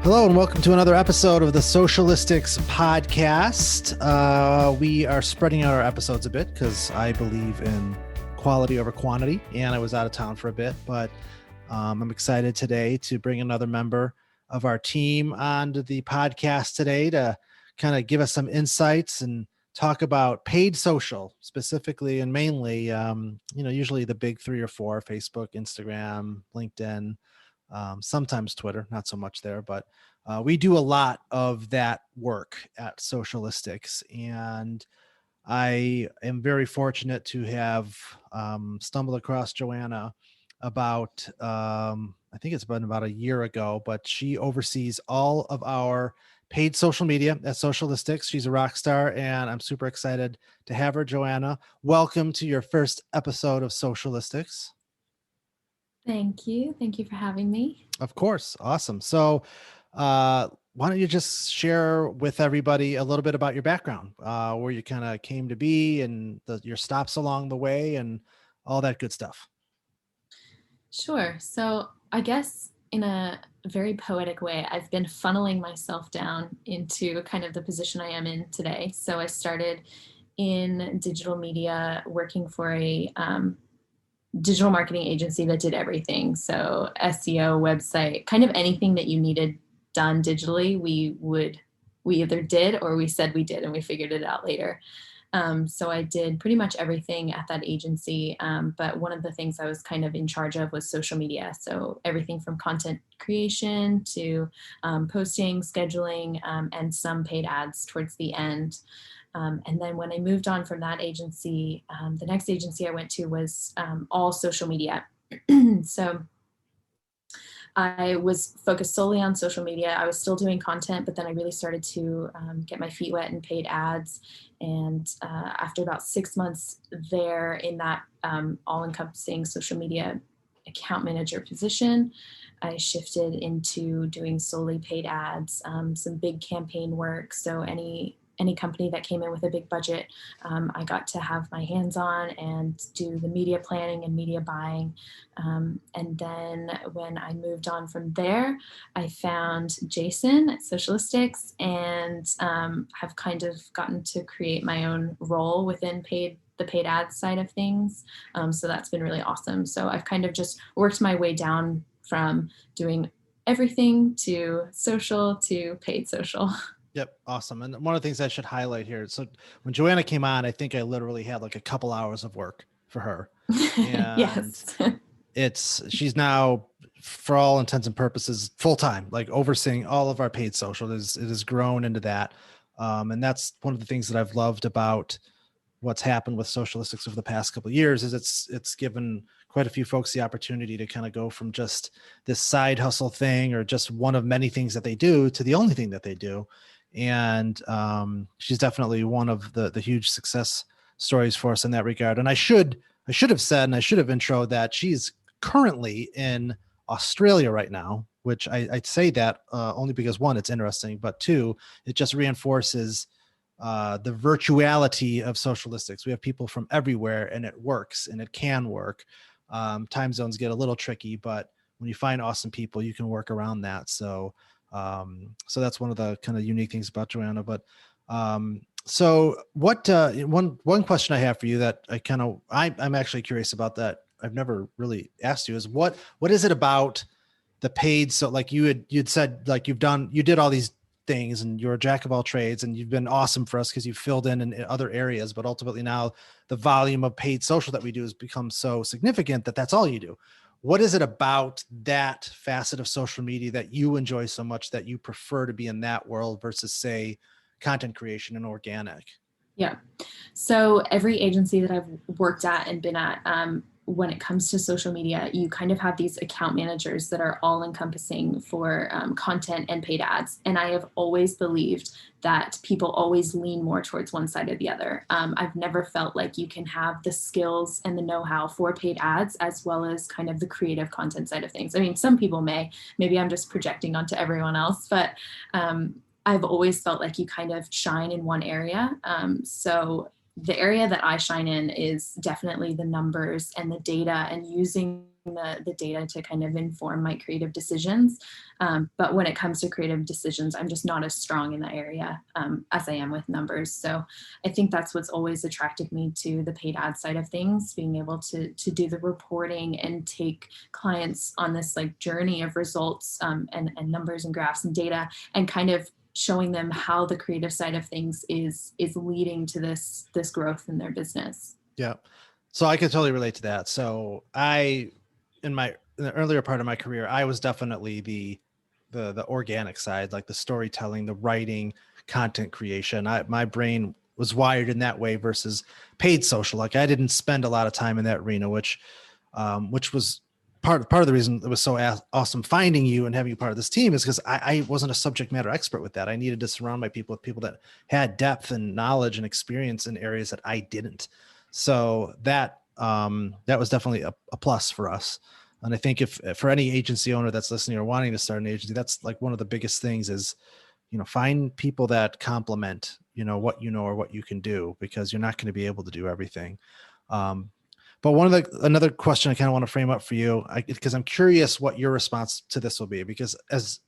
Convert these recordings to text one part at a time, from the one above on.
Hello and welcome to another episode of the Socialistics podcast. We are spreading out our episodes a bit because I believe in quality over quantity, and I was out of town for a bit, but I'm excited today to bring another member of our team onto the podcast today to kind of give us some insights and talk about paid social specifically and mainly, usually the big three or four: Facebook, Instagram, LinkedIn, sometimes Twitter, not so much there, but we do a lot of that work at Socialistics. And I am very fortunate to have stumbled across Joanna about, I think it's been about a year ago, but she oversees all of our paid social media at Socialistics. She's a rock star, and I'm super excited to have her. Joanna, welcome to your first episode of Socialistics. Thank you. Thank you for having me. Of course. Awesome. So why don't you just share with everybody a little bit about your background, where you kind of came to be and your stops along the way and all that good stuff. Sure. So I guess in a very poetic way, I've been funneling myself down into kind of the position I am in today. So I started in digital media working for a digital marketing agency that did everything. So SEO, website, kind of anything that you needed done digitally, we either did or we said we did, and we figured it out later. So I did pretty much everything at that agency. But one of the things I was kind of in charge of was social media. So everything from content creation to posting, scheduling, and some paid ads towards the end. And then when I moved on from that agency, the next agency I went to was all social media. So I was focused solely on social media. I was still doing content, but then I really started to get my feet wet in paid ads. And after about 6 months there in that all-encompassing social media account manager position, I shifted into doing solely paid ads, some big campaign work. So any company that came in with a big budget, I got to have my hands on and do the media planning and media buying. And then when I moved on from there, I found Jason at Socialistics and have kind of gotten to create my own role within the paid ads side of things. So that's been really awesome. So I've kind of just worked my way down from doing everything to social to paid social. Yep. Awesome. And one of the things I should highlight here. So when Joanna came on, I think I literally had like a couple hours of work for her. And Yes. she's now, for all intents and purposes, full-time, like overseeing all of our paid social. It has grown into that. And that's one of the things that I've loved about what's happened with Socialistics over the past couple of years is it's given quite a few folks the opportunity to kind of go from just this side hustle thing or just one of many things that they do to the only thing that they do. And she's definitely one of the huge success stories for us in that regard. And I should have said, and I should have introed that she's currently in Australia right now, which I say that only because one, it's interesting, but two, it just reinforces the virtuality of Socialistics. We have people from everywhere, and it works, and it can work. Time zones get a little tricky, but when you find awesome people, you can work around that. So that's one of the kind of unique things about Joanna. But so what one question I have for you that I'm actually curious about that I've never really asked you is what is it about the paid? So like you'd said, like you did all these things and you're a jack of all trades and you've been awesome for us because you've filled in other areas, but ultimately now the volume of paid social that we do has become so significant that that's all you do. What is it about that facet of social media that you enjoy so much that you prefer to be in that world versus, say, content creation and organic? Yeah. So every agency that I've worked at and been at, when it comes to social media, you kind of have these account managers that are all encompassing for content and paid ads. And I have always believed that people always lean more towards one side or the other. I've never felt like you can have the skills and the know-how for paid ads as well as kind of the creative content side of things. I mean, some people maybe I'm just projecting onto everyone else, but I've always felt like you kind of shine in one area. The area that I shine in is definitely the numbers and the data and using the data to kind of inform my creative decisions. But when it comes to creative decisions, I'm just not as strong in that area as I am with numbers. So I think that's what's always attracted me to the paid ad side of things, being able to do the reporting and take clients on this like journey of results and numbers and graphs and data, and kind of showing them how the creative side of things is leading to this growth in their business. Yeah. So I can totally relate to that. So in the earlier part of my career, I was definitely the organic side, like the storytelling, the writing, content creation. My brain was wired in that way versus paid social. Like I didn't spend a lot of time in that arena, which was part of the reason it was so awesome finding you and having you part of this team is because I wasn't a subject matter expert with that. I needed to surround my people with people that had depth and knowledge and experience in areas that I didn't. So that was definitely a plus for us. And I think if for any agency owner that's listening or wanting to start an agency, that's like one of the biggest things is, find people that complement, what you know or what you can do, because you're not going to be able to do everything. But another question I kind of want to frame up for you, because I'm curious what your response to this will be, because as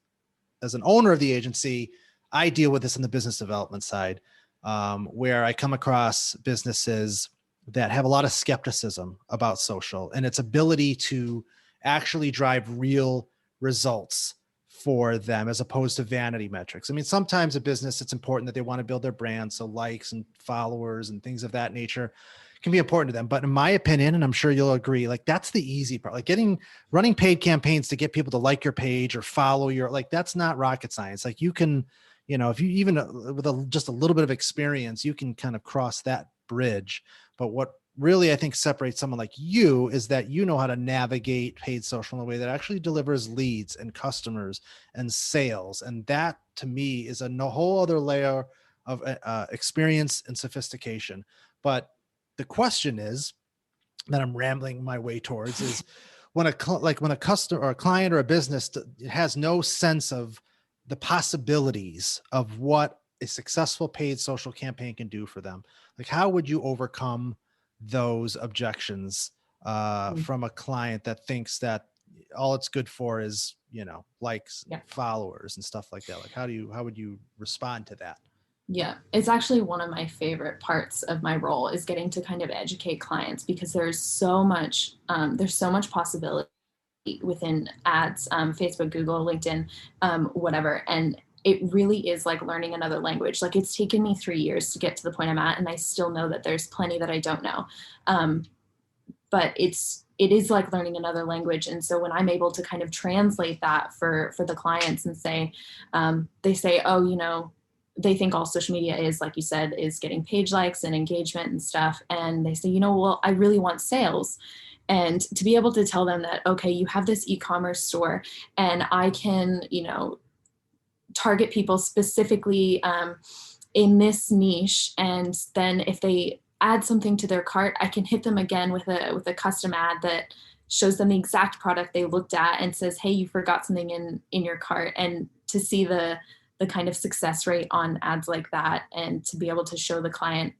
an owner of the agency, I deal with this in the business development side, where I come across businesses that have a lot of skepticism about social and its ability to actually drive real results for them as opposed to vanity metrics. I mean, sometimes a business, it's important that they want to build their brand. So likes and followers and things of that nature can be important to them. But in my opinion, and I'm sure you'll agree, like that's the easy part, like running paid campaigns to get people to like your page or follow like, that's not rocket science. Like you can, if you even with just a little bit of experience, you can kind of cross that bridge. But what really I think separates someone like you is that you know how to navigate paid social in a way that actually delivers leads and customers and sales. And that to me is a whole other layer of experience and sophistication. But the question is that I'm rambling my way towards is when a customer or a client or a business has no sense of the possibilities of what a successful paid social campaign can do for them. Like, how would you overcome those objections from a client that thinks that all it's good for is, likes, followers and stuff like that? Like, how would you respond to that? Yeah, it's actually one of my favorite parts of my role is getting to kind of educate clients, because there's so much possibility within ads, Facebook, Google, LinkedIn, whatever. And it really is like learning another language. Like it's taken me 3 years to get to the point I'm at, and I still know that there's plenty that I don't know. But it is like learning another language. And so when I'm able to kind of translate that for the clients and say, they say, oh, they think all social media is, like you said, is getting page likes and engagement and stuff. And they say, well, I really want sales. And to be able to tell them that, okay, you have this e-commerce store and I can, target people specifically in this niche. And then if they add something to their cart, I can hit them again with a custom ad that shows them the exact product they looked at and says, hey, you forgot something in your cart. And to see the kind of success rate on ads like that, and to be able to show the client,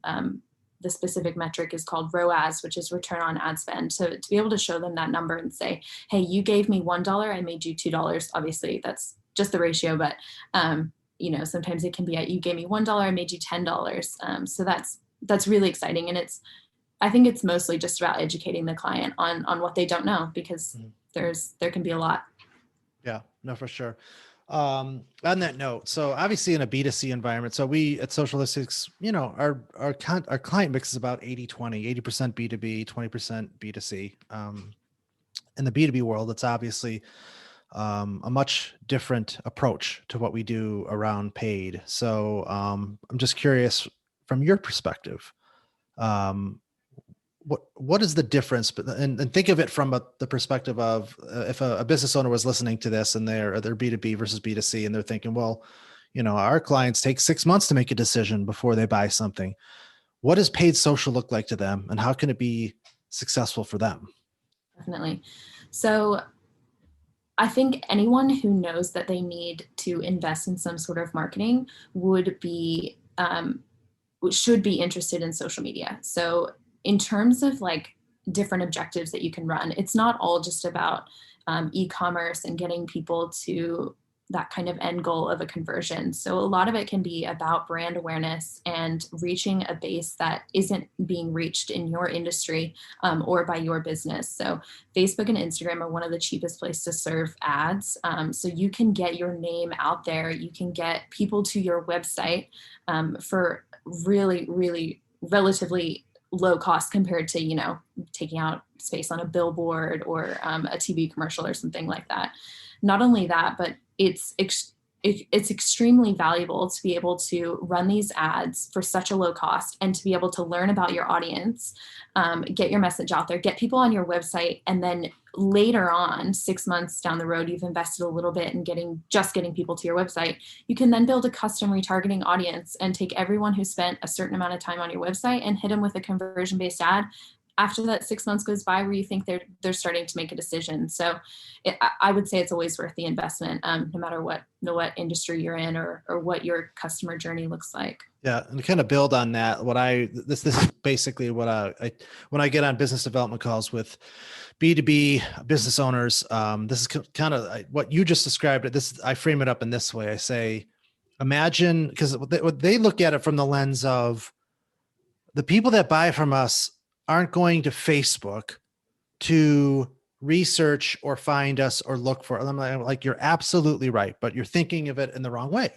the specific metric is called ROAS, which is return on ad spend. So to be able to show them that number and say, hey, you gave me $1, I made you $2. Obviously that's just the ratio, but sometimes it can be you gave me $1, I made you $10. So that's really exciting. And I think it's mostly just about educating the client on what they don't know, because there can be a lot. Yeah, no, for sure. On that note, so obviously in a B2C environment, so we at Socialistics, our client mix is about 80-20, 80% B2B, 20% B2C. In the B2B world, it's obviously a much different approach to what we do around paid. So I'm just curious from your perspective, what is the difference? And think of it from the perspective of if a business owner was listening to this and they're B2B versus B2C, and they're thinking, well, our clients take 6 months to make a decision before they buy something. What does paid social look like to them, and how can it be successful for them? Definitely. So I think anyone who knows that they need to invest in some sort of marketing should be interested in social media. So in terms of like different objectives that you can run. It's not all just about e-commerce and getting people to that kind of end goal of a conversion. So a lot of it can be about brand awareness and reaching a base that isn't being reached in your industry or by your business. So Facebook and Instagram are one of the cheapest places to serve ads. So you can get your name out there. You can get people to your website for really, really relatively low cost compared to, taking out space on a billboard or a TV commercial or something like that. Not only that, but it's extremely valuable to be able to run these ads for such a low cost and to be able to learn about your audience, get your message out there, get people on your website, and then later on, 6 months down the road, you've invested a little bit in getting people to your website. You can then build a custom retargeting audience and take everyone who spent a certain amount of time on your website and hit them with a conversion-based ad after that 6 months goes by, where you think they're starting to make a decision. So I would say it's always worth the investment, no matter what industry you're in or what your customer journey looks like. Yeah, and to kind of build on that, this is basically what I when I get on business development calls with B2B business owners, this is kind of what you just described. I frame it up in this way. I say, imagine, because what they look at it from the lens of the people that buy from us aren't going to Facebook to research or find us or look for. I'm like, you're absolutely right, but you're thinking of it in the wrong way.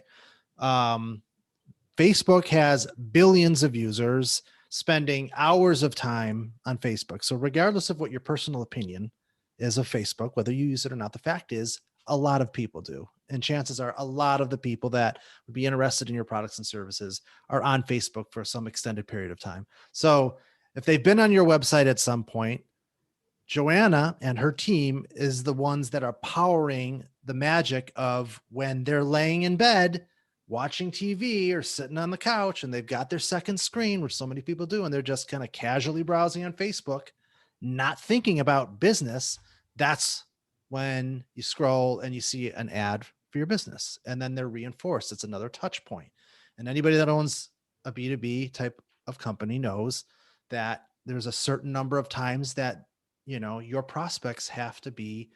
Facebook has billions of users spending hours of time on Facebook. So regardless of what your personal opinion is of Facebook, whether you use it or not, the fact is a lot of people do. And chances are a lot of the people that would be interested in your products and services are on Facebook for some extended period of time. So if they've been on your website at some point, Joanna and her team is the ones that are powering the magic of when they're laying in bed watching TV or sitting on the couch and they've got their second screen, which so many people do, and they're just kind of casually browsing on Facebook, not thinking about business. That's when you scroll and you see an ad for your business, and then they're reinforced. It's another touch point. And anybody that owns a B2B type of company knows that there's a certain number of times that, your prospects have to be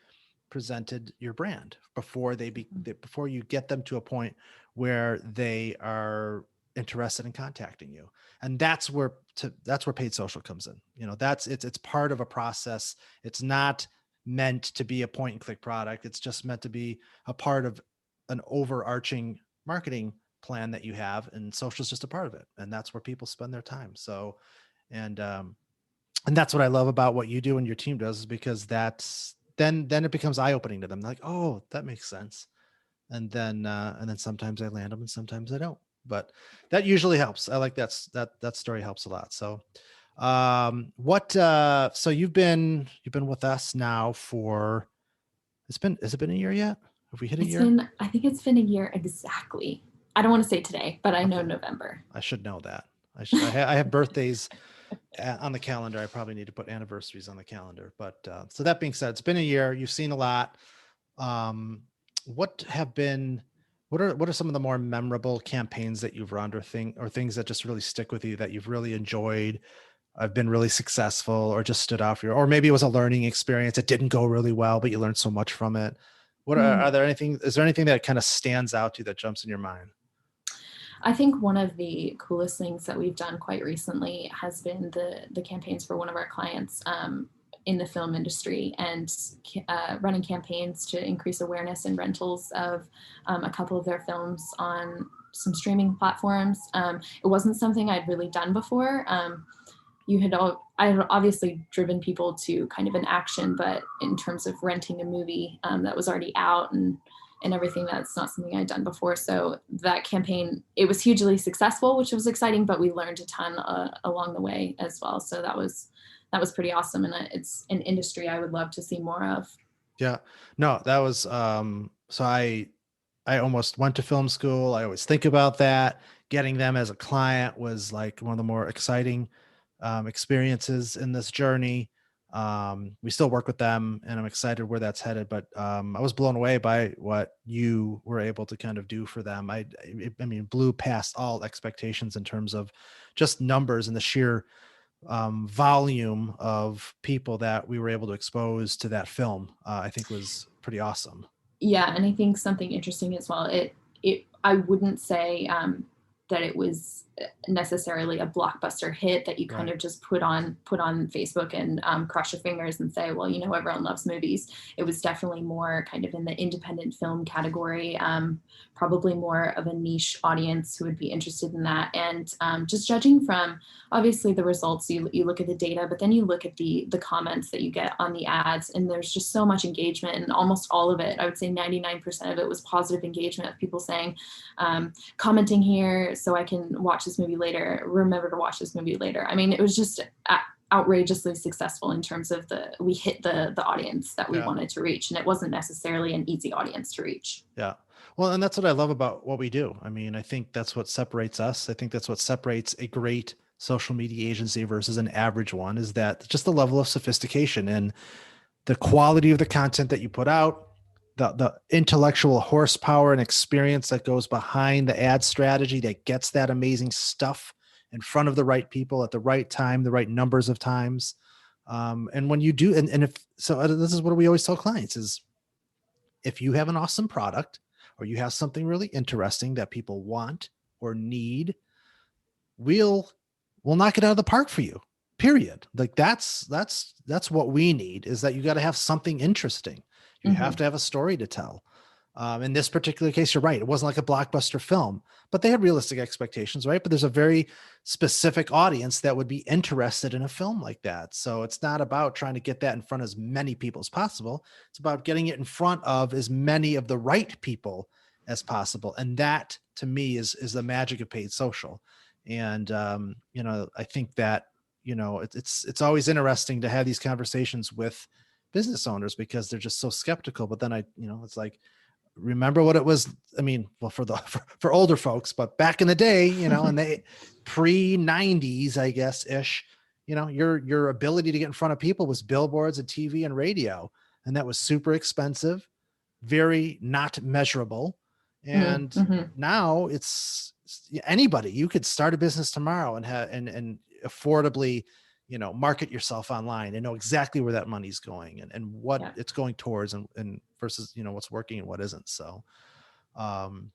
presented your brand before before you get them to a point where they are interested in contacting you. And that's where paid social comes in. It's part of a process. It's not meant to be a point and click product. It's just meant to be a part of an overarching marketing plan that you have, and social is just a part of it. And that's where people spend their time. So, and that's what I love about what you do and your team does, is because then it becomes eye-opening to them. They're like, oh, that makes sense. And then sometimes I land them and sometimes I don't, but that usually helps. I like that story helps a lot. So, so you've been with us now for, has it been a year yet? Have we hit a year? I think it's been a year exactly. I don't want to say today, but I know November. I should know that. I have birthdays on the calendar. I probably need to put anniversaries on the calendar. But so that being said, it's been a year. You've seen a lot. What are some of the more memorable campaigns that you've run, or things that just really stick with you that you've really enjoyed, have been really successful, or just stood out for you? Or maybe it was a learning experience. It didn't go really well, but you learned so much from it. Is there anything that kind of stands out to you that jumps in your mind? I think one of the coolest things that we've done quite recently has been the campaigns for one of our clients in the film industry, and running campaigns to increase awareness and rentals of a couple of their films on some streaming platforms. It wasn't something I'd really done before. I had obviously driven people to kind of an action, but in terms of renting a movie that was already out and everything, that's not something I'd done before. So that campaign, it was hugely successful, which was exciting, but we learned a ton along the way as well. So that was pretty awesome. And it's an industry I would love to see more of. Yeah, no, that was, so I almost went to film school. I always think about that. Getting them as a client was like one of the more exciting experiences in this journey. We still work with them, and I'm excited where that's headed, but I was blown away by what you were able to kind of do for them. I mean, blew past all expectations in terms of just numbers and the sheer volume of people that we were able to expose to that film, I think was pretty awesome. Yeah, and I think something interesting as well. It I wouldn't say that it was necessarily a blockbuster hit that you kind Right. of just put on Facebook and cross your fingers and say, well, everyone loves movies. It was definitely more kind of in the independent film category, probably more of a niche audience who would be interested in that. And just judging from obviously the results, you look at the data, but then you look at the comments that you get on the ads, and there's just so much engagement, and almost all of it, I would say 99% of it was positive engagement of people saying, commenting here so I can watch this movie later, remember to watch this movie later. I mean, it was just outrageously successful in terms of we hit the audience that we Yeah. wanted to reach, and it wasn't necessarily an easy audience to reach. Yeah. Well, and that's what I love about what we do. I mean, I think that's what separates us. I think that's what separates a great social media agency versus an average one, is that just the level of sophistication and the quality of the content that you put out, the intellectual horsepower and experience that goes behind the ad strategy that gets that amazing stuff in front of the right people at the right time, the right numbers of times. And when you do, and if so, this is what we always tell clients is, if you have an awesome product or you have something really interesting that people want or need, we'll we'll knock it out of the park for you. Period. Like that's what we need, is that you got to have something interesting. You have Hmm. to have a story to tell. In this particular case, you're right. It wasn't like a blockbuster film, but they had realistic expectations, right? But there's a very specific audience that would be interested in a film like that. So it's not about trying to get that in front of as many people as possible. It's about getting it in front of as many of the right people as possible. And that to me is the magic of paid social. And I think that it's always interesting to have these conversations with business owners because they're just so skeptical. But then it's like, remember what it was. I mean, well, for older folks, but back in the day, and they pre 90s, I guess ish, your ability to get in front of people was billboards and TV and radio, and that was super expensive, very not measurable. And Mm-hmm. now it's anybody. You could start a business tomorrow and have and affordably, market yourself online and know exactly where that money's going and what Yeah. it's going towards, and versus what's working and what isn't. So um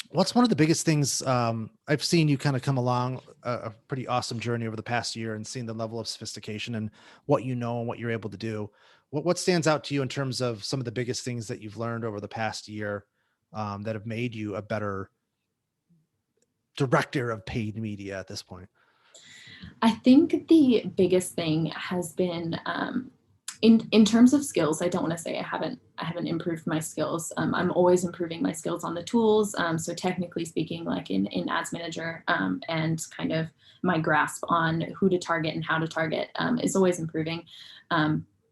what's one of the biggest things, I've seen you kind of come along a pretty awesome journey over the past year and seeing the level of sophistication and what and what you're able to do. What stands out to you in terms of some of the biggest things that you've learned over the past year, that have made you a better director of paid media at this point? I think the biggest thing has been in terms of skills. I don't want to say I haven't improved my skills. I'm always improving my skills on the tools. So technically speaking, like in Ads Manager, and kind of my grasp on who to target and how to target is always improving.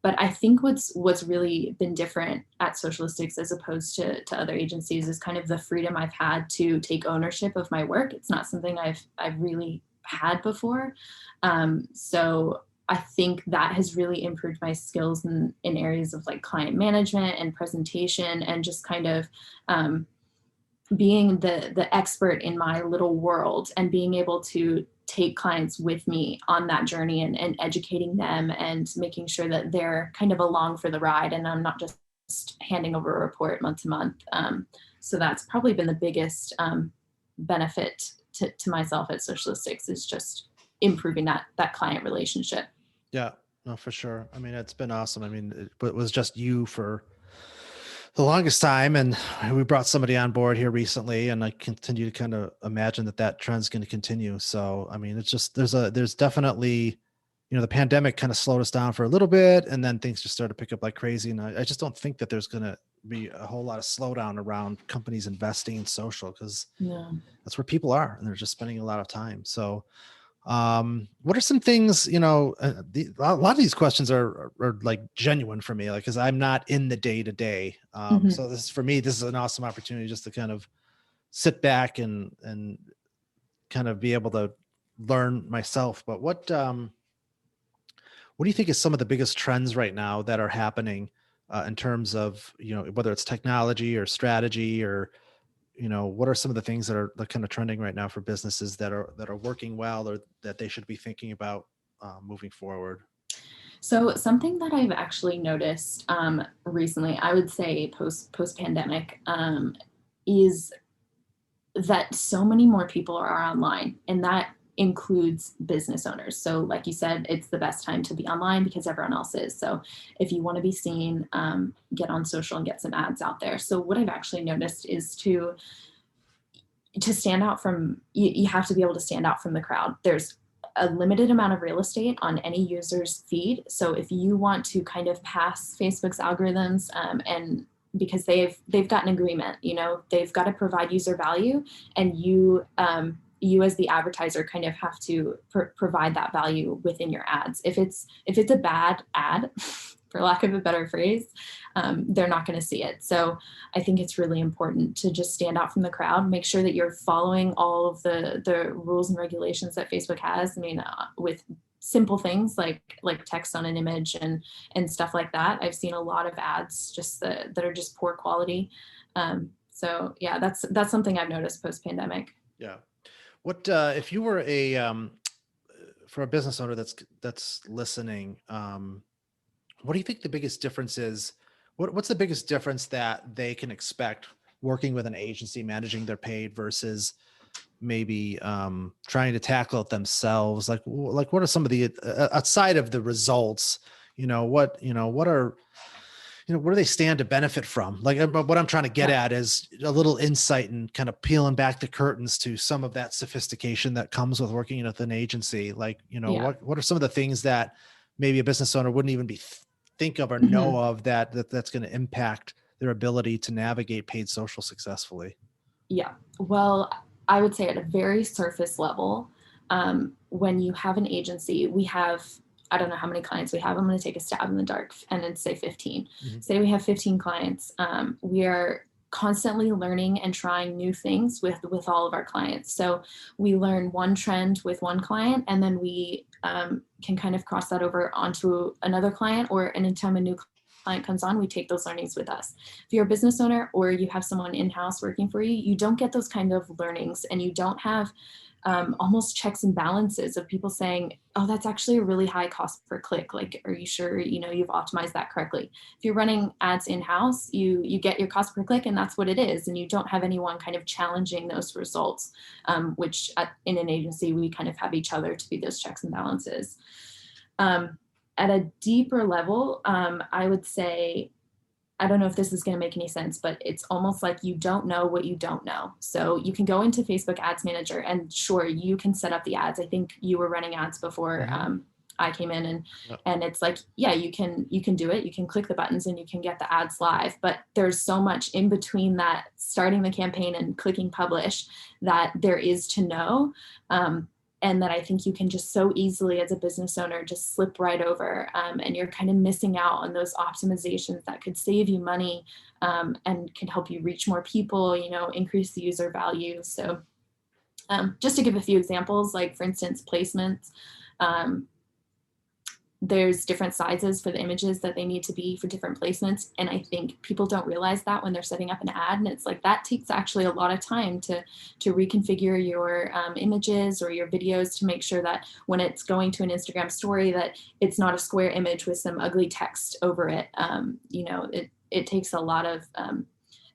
But I think what's really been different at Socialistics as opposed to other agencies is kind of the freedom I've had to take ownership of my work. It's not something I've really had before. So I think that has really improved my skills in areas of like client management and presentation, and just kind of being the expert in my little world and being able to take clients with me on that journey, and educating them and making sure that they're kind of along for the ride and I'm not just handing over a report month to month. So that's probably been the biggest benefit to myself at Socialistics, is just improving that client relationship. Yeah, no, for sure. I mean, it's been awesome. I mean, it was just you for the longest time, and we brought somebody on board here recently, and I continue to kind of imagine that trend's going to continue. So I mean, it's just there's definitely, the pandemic kind of slowed us down for a little bit, and then things just started to pick up like crazy. And I just don't think that there's going to be a whole lot of slowdown around companies investing in social, because No. that's where people are and they're just spending a lot of time. So what are some things, a lot of these questions are like genuine for me, like, cause I'm not in the day to day. Mhm. So this is an awesome opportunity just to kind of sit back and kind of be able to learn myself. But what do you think is some of the biggest trends right now that are happening, in terms of, whether it's technology or strategy, or what are some of the things that are kind of trending right now for businesses that are working well, or that they should be thinking about? moving forward? So something that I've actually noticed recently, I would say post pandemic, is that so many more people are online, and that includes business owners. So like you said, it's the best time to be online because everyone else is. So if you want to be seen, get on social and get some ads out there. So what I've actually noticed is to stand out from, you have to be able to stand out from the crowd. There's a limited amount of real estate on any user's feed. So if you want to kind of pass Facebook's algorithms, and because they've got an agreement, they've got to provide user value, and you as the advertiser kind of have to provide that value within your ads. If it's a bad ad, for lack of a better phrase, they're not going to see it. So I think it's really important to just stand out from the crowd, make sure that you're following all of the rules and regulations that Facebook has. I mean, with simple things like text on an image and stuff like that. I've seen a lot of ads just that are just poor quality. So yeah, that's something I've noticed post pandemic. Yeah. What if you were for a business owner that's listening? What do you think the biggest difference is? What's the biggest difference that they can expect working with an agency managing their paid versus maybe trying to tackle it themselves? Like what are some of the outside of the results? What where do they stand to benefit from? Like, what I'm trying to get at is a little insight and kind of peeling back the curtains to some of that sophistication that comes with working with an agency. Like, what are some of the things that maybe a business owner wouldn't even think of or know of that's going to impact their ability to navigate paid social successfully? Yeah. Well, I would say at a very surface level, when you have an agency, we have, I don't know how many clients we have. I'm going to take a stab in the dark and then say 15. Mm-hmm. Say we have 15 clients. We are constantly learning and trying new things with all of our clients. So we learn one trend with one client, and then we can kind of cross that over onto another client, or anytime a new client comes on, we take those learnings with us. If you're a business owner or you have someone in-house working for you, you don't get those kind of learnings, and you don't have almost checks and balances of people saying, oh, that's actually a really high cost per click. Like, are you sure, you've optimized that correctly? If you're running ads in-house, you get your cost per click, and that's what it is. And you don't have anyone kind of challenging those results, which in an agency, we kind of have each other to be those checks and balances. At a deeper level, I would say, I don't know if this is going to make any sense, but it's almost like you don't know what you don't know. So you can go into Facebook Ads Manager, and sure, you can set up the ads. I think you were running ads before I came in, and it's like, yeah, you can do it. You can click the buttons and you can get the ads live. But there's so much in between that starting the campaign and clicking publish that there is to know. And that I think you can just so easily as a business owner just slip right over, and you're kind of missing out on those optimizations that could save you money, and can help you reach more people, increase the user value. So just to give a few examples, like for instance, placements, there's different sizes for the images that they need to be for different placements. And I think people don't realize that when they're setting up an ad. And it's like, that takes actually a lot of time to reconfigure your images or your videos to make sure that when it's going to an Instagram story, that it's not a square image with some ugly text over it. It takes a lot of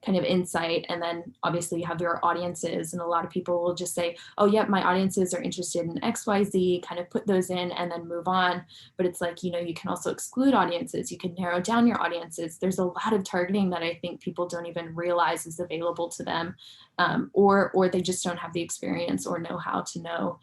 kind of insight. And then obviously you have your audiences, and a lot of people will just say, oh yeah, my audiences are interested in XYZ, kind of put those in and then move on. But it's like, you can also exclude audiences. You can narrow down your audiences. There's a lot of targeting that I think people don't even realize is available to them, or they just don't have the experience or know how to know,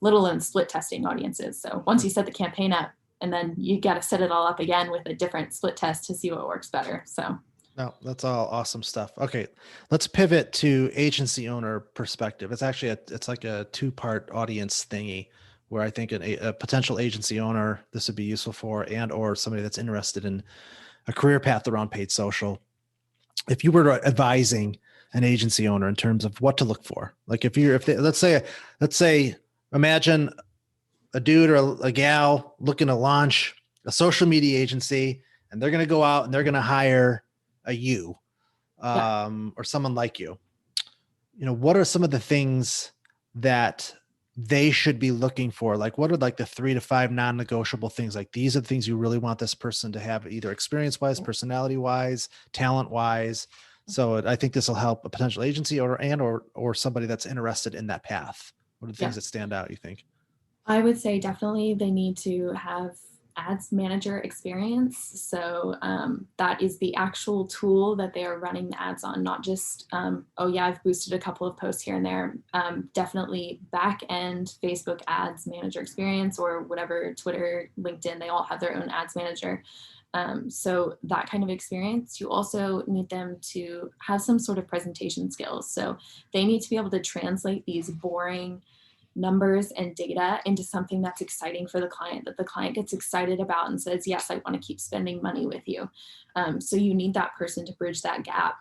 let alone split testing audiences. So once you set the campaign up, and then you got to set it all up again with a different split test to see what works better. So no, that's all awesome stuff. Okay, let's pivot to agency owner perspective. It's actually it's like a two-part audience thingy, where I think a potential agency owner this would be useful for, and or somebody that's interested in a career path around paid social. If you were advising an agency owner in terms of what to look for, like let's say imagine a dude or a gal looking to launch a social media agency, and they're going to go out and they're going to hire you or someone like you. What are some of the things that they should be looking for? Like, what are like the 3 to 5 non-negotiable things? Like, these are the things you really want this person to have, either experience wise, personality wise, talent wise. So I think this will help a potential agency or somebody that's interested in that path. What are the things Yeah. that stand out, you think? I would say definitely they need to have ads manager experience. So that is the actual tool that they are running the ads on, not just, oh yeah, I've boosted a couple of posts here and there. Definitely back end Facebook ads manager experience, or whatever, Twitter, LinkedIn, they all have their own ads manager. So that kind of experience. You also need them to have some sort of presentation skills. So they need to be able to translate these boring numbers and data into something that's exciting for the client, that the client gets excited about and says, yes, I want to keep spending money with you. So you need that person to bridge that gap,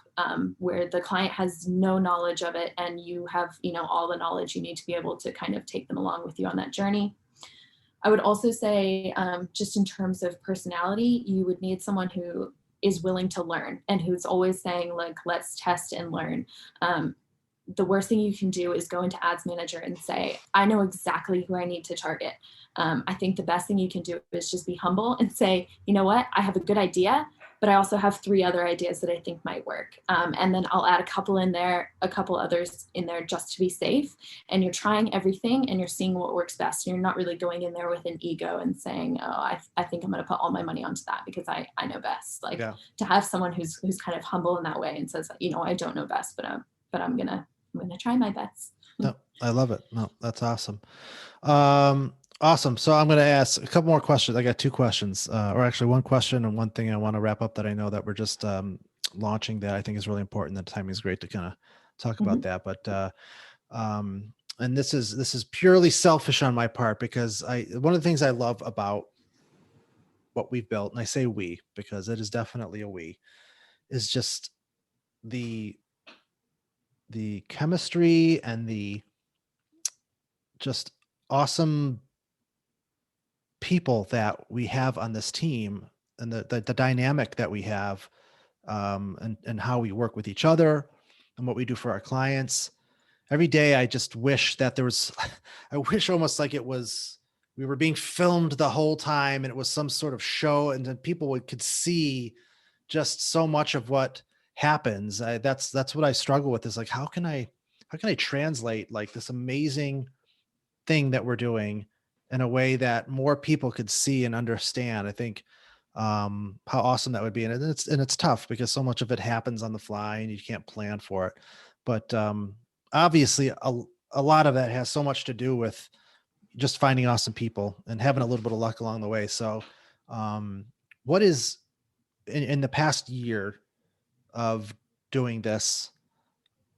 where the client has no knowledge of it and you have, all the knowledge. You need to be able to kind of take them along with you on that journey. I would also say, just in terms of personality, you would need someone who is willing to learn and who's always saying, like, let's test and learn. The worst thing you can do is go into ads manager and say, I know exactly who I need to target. I think the best thing you can do is just be humble and say, you know what, I have a good idea, but I also have 3 other ideas that I think might work. And then I'll add a couple in there, a couple others in there, just to be safe. And you're trying everything and you're seeing what works best. And you're not really going in there with an ego and saying, oh, I think I'm going to put all my money onto that because I know best. Like, Yeah. to have someone who's kind of humble in that way and says, I don't know best, but I'm gonna try my best. No, I love it. No, that's awesome. Awesome. So I'm going to ask a couple more questions. I got 2 questions, or actually one question and one thing I want to wrap up that I know that we're just launching that I think is really important. The timing is great to kind of talk about Mhm. that. But and this is purely selfish on my part, because one of the things I love about what we've built, and I say we because it is definitely a we, is just the chemistry and the just awesome people that we have on this team, and the dynamic that we have, and how we work with each other and what we do for our clients. Every day I just wish that there was I wish almost like it was we were being filmed the whole time and it was some sort of show, and then people could see just so much of what happens. That's what I struggle with, is like, how can I translate like this amazing thing that we're doing in a way that more people could see and understand. I think how awesome that would be. And it's tough because so much of it happens on the fly and you can't plan for it. But obviously a lot of that has so much to do with just finding awesome people and having a little bit of luck along the way. So what is in the past year of doing this,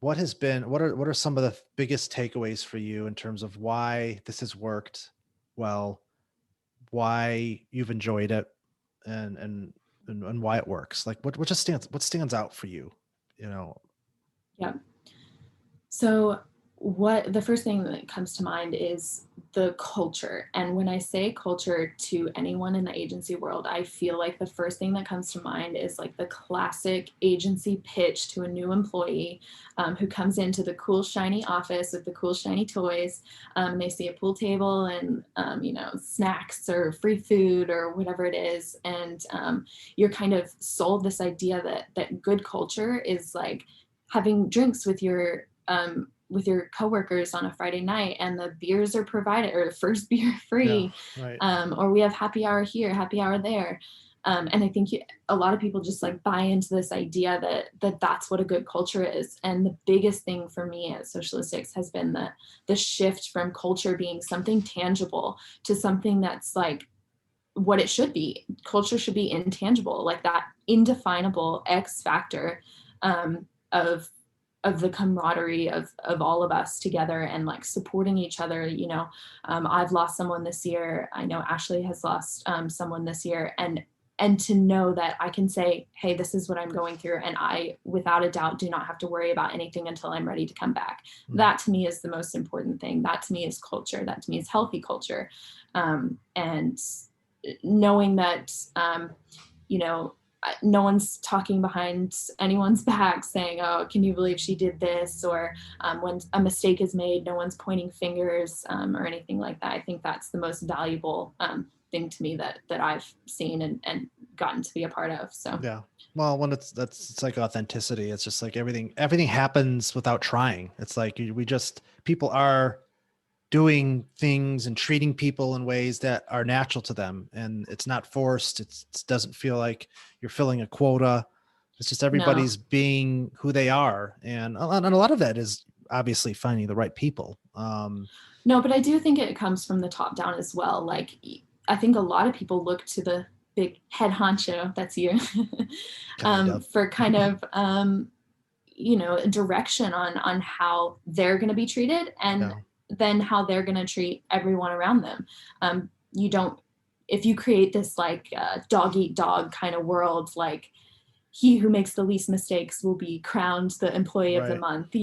what are some of the biggest takeaways for you in terms of why this has worked well, why you've enjoyed it, and and why it works? Like, what stands out for you, you know? Yeah. So, what the first thing that comes to mind is the culture. And when I say culture to anyone in the agency world, I feel like the first thing that comes to mind is like the classic agency pitch to a new employee, who comes into the cool, shiny office with the cool, shiny toys. They see a pool table and, snacks or free food or whatever it is. And you're kind of sold this idea that good culture is like having drinks with your coworkers on a Friday night, and the beers are provided, or first beer Yeah, free, right. or we have happy hour here, happy hour there. And I think a lot of people just like buy into this idea that's what a good culture is. And the biggest thing for me at Socialistics has been the shift from culture being something tangible to something that's like what it should be. Culture should be intangible, like that indefinable X factor, of the camaraderie of all of us together and like supporting each other. I've lost someone this year. I know Ashley has lost someone this year, and to know that I can say, hey, this is what I'm going through, and I without a doubt do not have to worry about anything until I'm ready to come back. Mm. That to me is the most important thing. That to me is culture. That to me is healthy culture. And knowing that, you know no one's talking behind anyone's back saying, oh, can you believe she did this? Or when a mistake is made, no one's pointing fingers or anything like that. I think that's the most valuable thing to me that I've seen and gotten to be a part of. So Yeah. Well, when it's like authenticity. It's just like everything happens without trying. It's like people are doing things and treating people in ways that are natural to them, and it's not forced. It doesn't feel like you're filling a quota. It's just no, everybody's being who they are, and a lot of that is obviously finding the right people. no, but I do think it comes from the top down as well. Like, I think a lot of people look to the big head honcho, that's you, Kind of. for kind of direction on how they're going to be treated, and Yeah. then how they're going to treat everyone around them. You don't, if you create this like dog eat dog kind of world, like he who makes the least mistakes will be crowned the employee of the Right. month,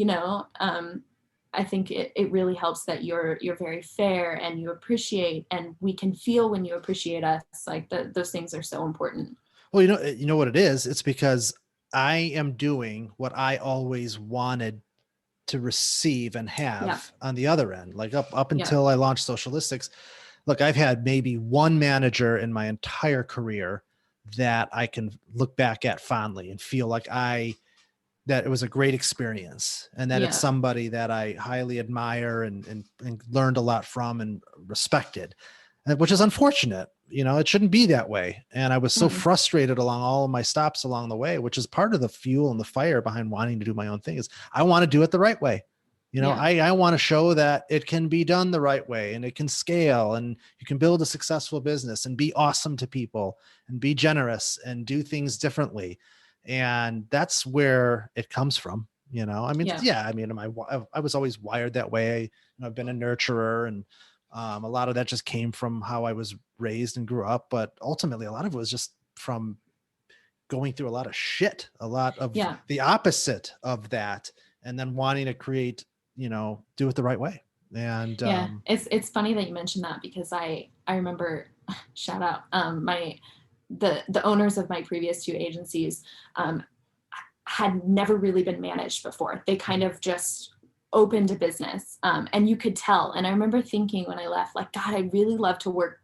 I think it really helps that you're very fair and you appreciate, and we can feel when you appreciate us. Like those things are so important. Well, you know what it is? It's because I am doing what I always wanted to receive and Yeah, have on the other end. Like up yeah, until I launched Socialistics, look, I've had maybe one manager in my entire career that I can look back at fondly and feel like that it was a great experience, and that it's yeah. somebody that I highly admire and learned a lot from and respected, which is unfortunate. It shouldn't be that way. And I was so Mm, frustrated along all of my stops along the way, which is part of the fuel and the fire behind wanting to do my own thing. Is I want to do it the right way. yeah, I want to show that it can be done the right way, and it can scale, and you can build a successful business and be awesome to people and be generous and do things differently. And that's where it comes from. I mean, yeah, yeah, I mean, I was always wired that way. I've been a nurturer, and a lot of that just came from how I was raised and grew up. But ultimately, a lot of it was just from going through a lot of shit, a lot of yeah. the opposite of that, and then wanting to create, do it the right way. And Yeah, it's funny that you mentioned that, because I remember, shout out, my the owners of my previous two agencies um, had never really been managed before. They kind of just opened a business, and you could tell. And I remember thinking when I left, like, God, I really love to work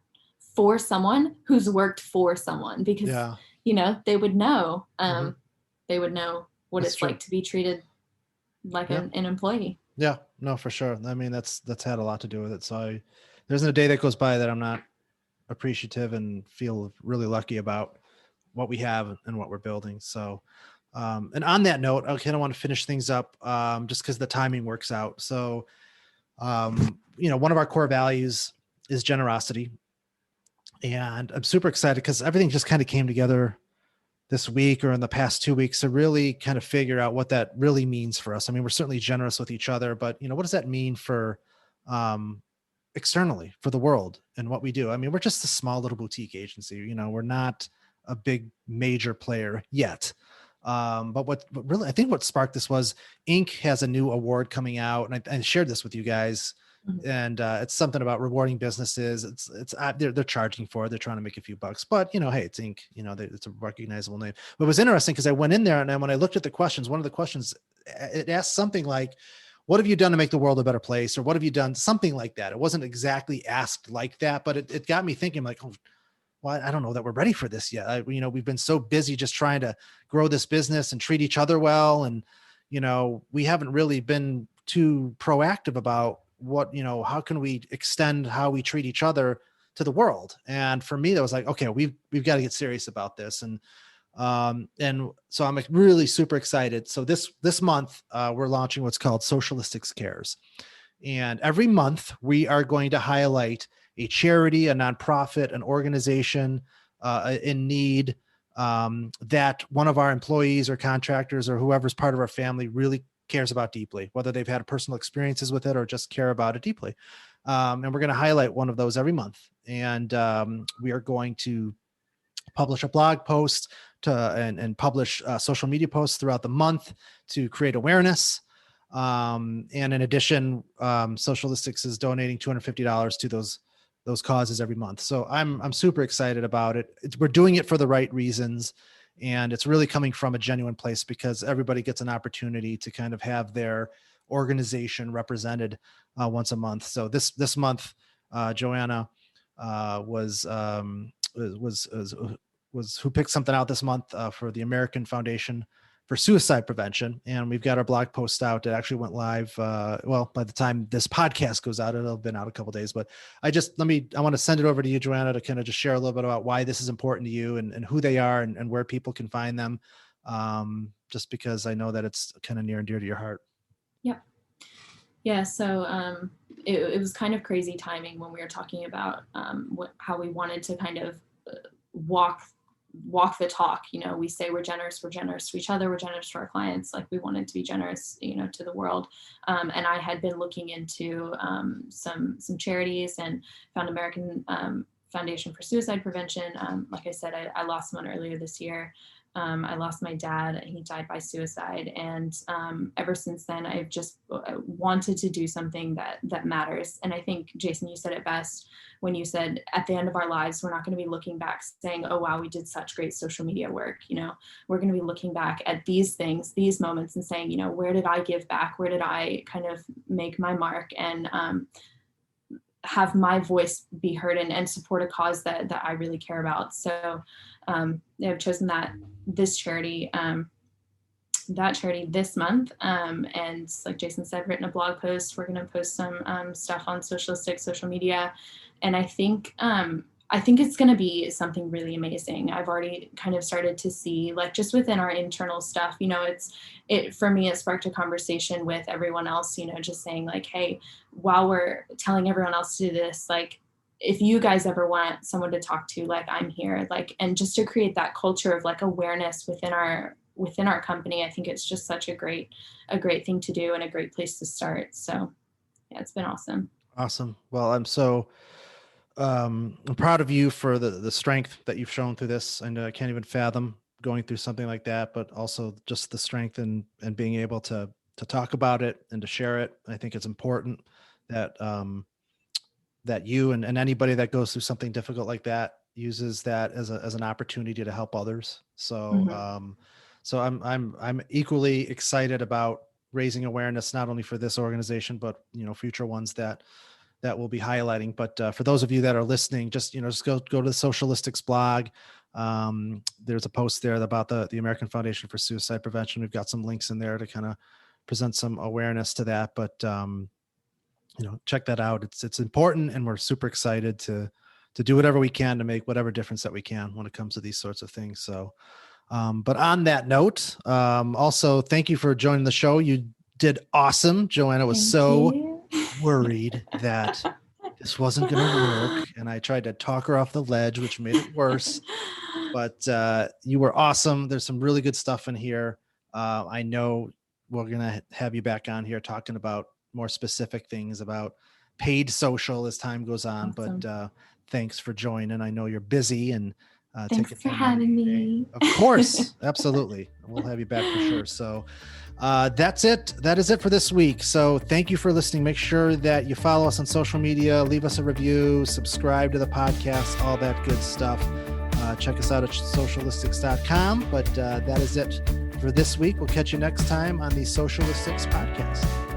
for someone who's worked for someone, because yeah, they would know, hmm, they would know what that's it's true. like to be treated like Yeah, an employee. yeah, no, for sure. I mean, that's had a lot to do with it. So there isn't a day that goes by that I'm not appreciative and feel really lucky about what we have and what we're building. So, and on that note, I kind of want to finish things up, just because the timing works out. So, one of our core values is generosity, and I'm super excited because everything just kind of came together this week or in the past 2 weeks to really kind of figure out what that really means for us. I mean, we're certainly generous with each other, but what does that mean for, um, externally, for the world and what we do? I mean, we're just a small little boutique agency. We're not a big major player yet. But what really, I think what sparked this was Inc. has a new award coming out, and I shared this with you guys. Mhm. And it's something about rewarding businesses. They're charging for it. They're trying to make a few bucks, but hey, it's Inc. It's a recognizable name. But it was interesting because I went in there, and then when I looked at the questions, one of the questions, it asked something like, what have you done to make the world a better place? Or what have you done? Something like that. It wasn't exactly asked like that, but it got me thinking, like, oh, well, I don't know that we're ready for this yet. We've been so busy just trying to grow this business and treat each other well. And, we haven't really been too proactive about how can we extend how we treat each other to the world. And for me, that was like, okay, we've got to get serious about this. And so I'm like really super excited. So this month, we're launching what's called Socialistics Cares. And every month we are going to highlight a charity, a nonprofit, an organization in need, that one of our employees or contractors or whoever's part of our family really cares about deeply, whether they've had personal experiences with it or just care about it deeply. And we're going to highlight one of those every month. And we are going to publish a blog post and publish social media posts throughout the month to create awareness. And in addition, Socialistics is donating $250 to those causes every month. So I'm super excited about it. We're doing it for the right reasons. And it's really coming from a genuine place because everybody gets an opportunity to kind of have their organization represented once a month. So this month, Joanna was who picked something out this month for the American Foundation for Suicide Prevention. And we've got our blog post out. It actually went live. Well, by the time this podcast goes out, it'll have been out a couple of days, but I want to send it over to you, Joanna, to kind of just share a little bit about why this is important to you and who they are and where people can find them. Just because I know that it's kind of near and dear to your heart. Yep. Yeah. So it was kind of crazy timing when we were talking about how we wanted to kind of walk the talk. We say we're generous to each other, we're generous to our clients. Like, we wanted to be generous, to the world. And I had been looking into some charities and found American Foundation for Suicide Prevention. Like I said, I lost someone earlier this year. I lost my dad. He died by suicide. And ever since then, I've just wanted to do something that matters. And I think, Jason, you said it best when you said, at the end of our lives, we're not going to be looking back saying, oh, wow, we did such great social media work. We're going to be looking back at these things, these moments, and saying, where did I give back? Where did I kind of make my mark and have my voice be heard and support a cause that I really care about. So I've chosen this charity, this month. And like Jason said, written a blog post. We're going to post some stuff on Socialistic social media. And I think it's going to be something really amazing. I've already kind of started to see, like, just within our internal stuff, for me, it sparked a conversation with everyone else, just saying, like, hey, while we're telling everyone else to do this, like, if you guys ever want someone to talk to, like, I'm here, like, and just to create that culture of, like, awareness within our company. I think it's just such a great thing to do and a great place to start. So yeah, it's been awesome. Awesome. Well, I'm proud of you for the strength that you've shown through this. I know I can't even fathom going through something like that, but also just the strength and being able to talk about it and to share it. I think it's important that that you and anybody that goes through something difficult like that uses that as an opportunity to help others. So Mm-hmm. So I'm equally excited about raising awareness not only for this organization, but future ones that we'll be highlighting. But for those of you that are listening, just go to the Socialistics blog. There's a post there about the American Foundation for Suicide Prevention. We've got some links in there to kind of present some awareness to that. But check that out. It's important, and we're super excited to do whatever we can to make whatever difference that we can when it comes to these sorts of things. So. But on that note, also, thank you for joining the show. You did awesome. Joanna was worried that this wasn't going to work. And I tried to talk her off the ledge, which made it worse. But you were awesome. There's some really good stuff in here. I know we're going to have you back on here talking about more specific things about paid social as time goes on. Awesome. But thanks for joining. I know you're busy and thanks for having me. Of course. Absolutely. We'll have you back for sure. So that's it. That is it for this week. So thank you for listening. Make sure that you follow us on social media, leave us a review, subscribe to the podcast, all that good stuff. Check us out at socialistics.com. But that is it for this week. We'll catch you next time on the Socialistics podcast.